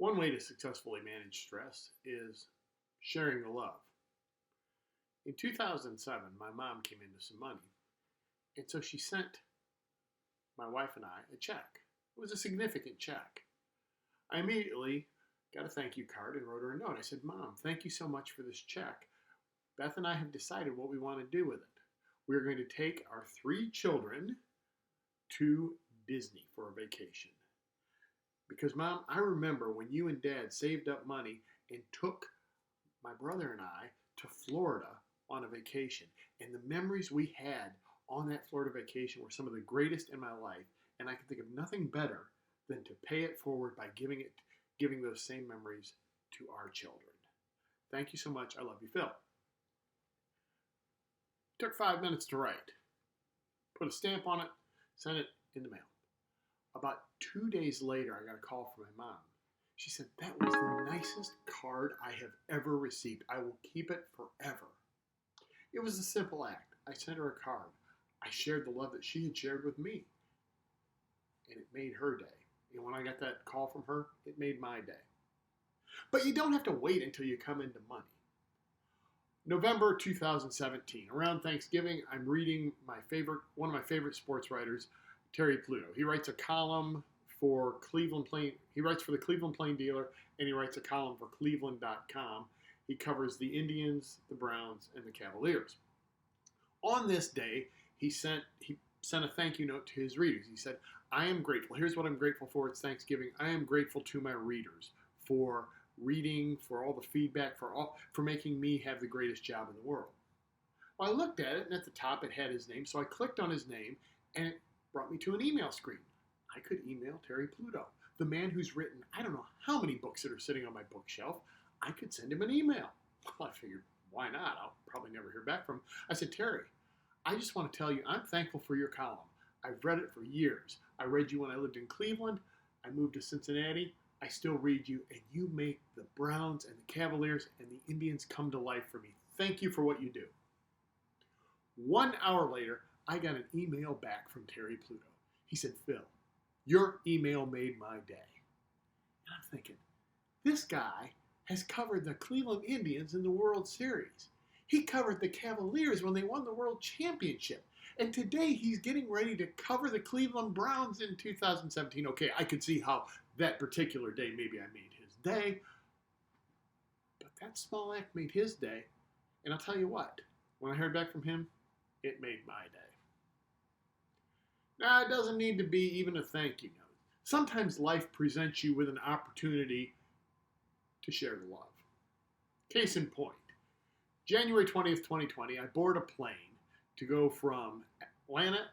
One way to successfully manage stress is sharing the love. In 2007, my mom came into some money, and so she sent my wife and I a check. It was a significant check. I immediately got a thank you card and wrote her a note. I said, Mom, thank you so much for this check. Beth and I have decided what we want to do with it. We're going to take our 3 children to Disney for a vacation. Because, Mom, I remember when you and Dad saved up money and took my brother and I to Florida on a vacation. And the memories we had on that Florida vacation were some of the greatest in my life. And I can think of nothing better than to pay it forward by giving those same memories to our children. Thank you so much. I love you, Phil. Took 5 minutes to write. Put a stamp on it, sent it in the mail. About 2 days later, I got a call from my mom. She said, that was the nicest card I have ever received. I will keep it forever. It was a simple act. I sent her a card. I shared the love that she had shared with me. And it made her day. And when I got that call from her, it made my day. But you don't have to wait until you come into money. November 2017, around Thanksgiving, I'm reading one of my favorite sports writers, Terry Pluto. He writes a column for Cleveland Plain. He writes for the Cleveland Plain Dealer, and he writes a column for Cleveland.com. He covers the Indians, the Browns, and the Cavaliers. On this day, he sent a thank you note to his readers. He said, I am grateful. Here's what I'm grateful for. It's Thanksgiving. I am grateful to my readers for reading, for all the feedback, for making me have the greatest job in the world. Well, I looked at it, and at the top it had his name, so I clicked on his name, and it brought me to an email screen. I could email Terry Pluto, the man who's written I don't know how many books that are sitting on my bookshelf. I could send him an email. Well, I figured, why not? I'll probably never hear back from him. I said, Terry, I just want to tell you I'm thankful for your column. I've read it for years. I read you when I lived in Cleveland. I moved to Cincinnati. I still read you, and you make the Browns and the Cavaliers and the Indians come to life for me. Thank you for what you do. 1 hour later, I got an email back from Terry Pluto. He said, Phil, your email made my day. And I'm thinking, this guy has covered the Cleveland Indians in the World Series. He covered the Cavaliers when they won the World Championship. And today he's getting ready to cover the Cleveland Browns in 2017. Okay, I could see how that particular day maybe I made his day. But that small act made his day. And I'll tell you what, when I heard back from him, it made my day. Now, it doesn't need to be even a thank you note. Sometimes life presents you with an opportunity to share the love. Case in point, January 20th, 2020, I board a plane to go from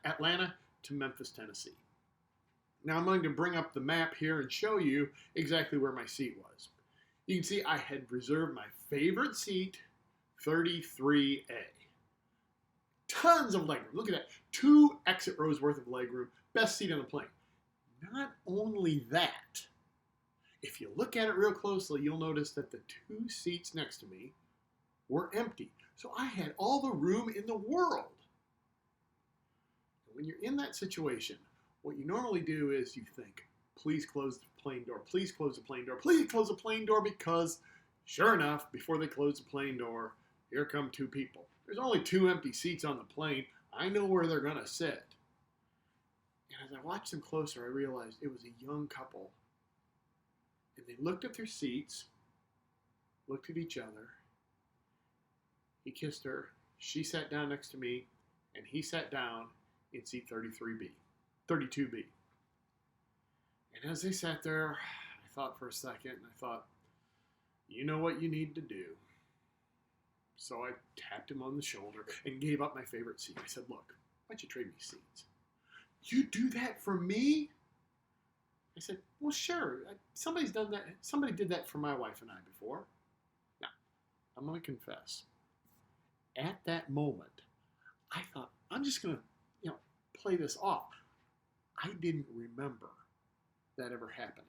Atlanta to Memphis, Tennessee. Now I'm going to bring up the map here and show you exactly where my seat was. You can see I had reserved my favorite seat, 33A. Tons of legroom. Look at that. 2 exit rows worth of legroom. Best seat on the plane. Not only that, if you look at it real closely, you'll notice that the 2 seats next to me were empty. So I had all the room in the world. And when you're in that situation, what you normally do is you think, please close the plane door, please close the plane door, please close the plane door, because sure enough, before they close the plane door, here come 2 people. There's only 2 empty seats on the plane. I know where they're going to sit. And as I watched them closer, I realized it was a young couple. And they looked at their seats, looked at each other. He kissed her. She sat down next to me, and he sat down in seat 32B. And as they sat there, I thought for a second, and I thought, you know what you need to do. So I tapped him on the shoulder and gave up my favorite seat. I said, look, why don't you trade me seats? You do that for me? I said, well, sure. Somebody's done that. Somebody did that for my wife and I before. Now, I'm going to confess. At that moment, I thought, I'm just going to, play this off. I didn't remember that ever happening.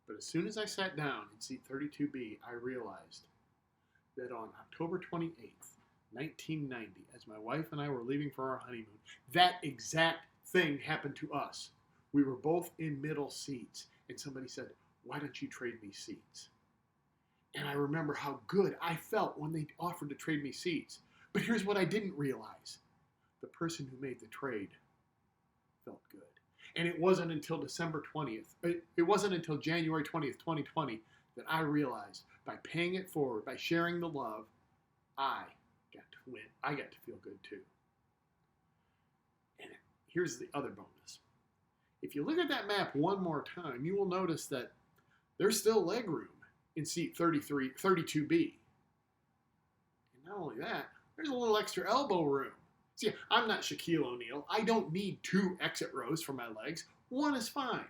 But as soon as I sat down in seat 32B, I realized that on October 28th, 1990, as my wife and I were leaving for our honeymoon, that exact thing happened to us. We were both in middle seats, and somebody said, why don't you trade me seats? And I remember how good I felt when they offered to trade me seats. But here's what I didn't realize. The person who made the trade felt good. And it wasn't until December 20th, it wasn't until January 20th, 2020, that I realized by paying it forward, by sharing the love, I got to win. I got to feel good too. And here's the other bonus. If you look at that map one more time, you will notice that there's still leg room in seat 32B. And not only that, there's a little extra elbow room. See, I'm not Shaquille O'Neal. I don't need 2 exit rows for my legs. 1 is fine.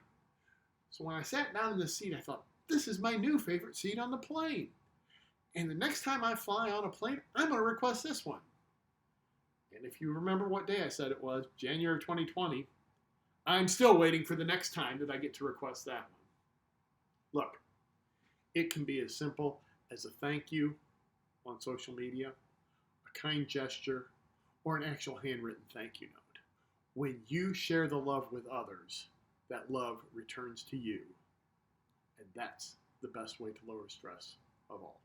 So when I sat down in this seat, I thought, this is my new favorite seat on the plane. And the next time I fly on a plane, I'm going to request this one. And if you remember what day I said it was, January 2020, I'm still waiting for the next time that I get to request that one. Look, it can be as simple as a thank you on social media, a kind gesture, or an actual handwritten thank you note. When you share the love with others, that love returns to you. And that's the best way to lower stress of all.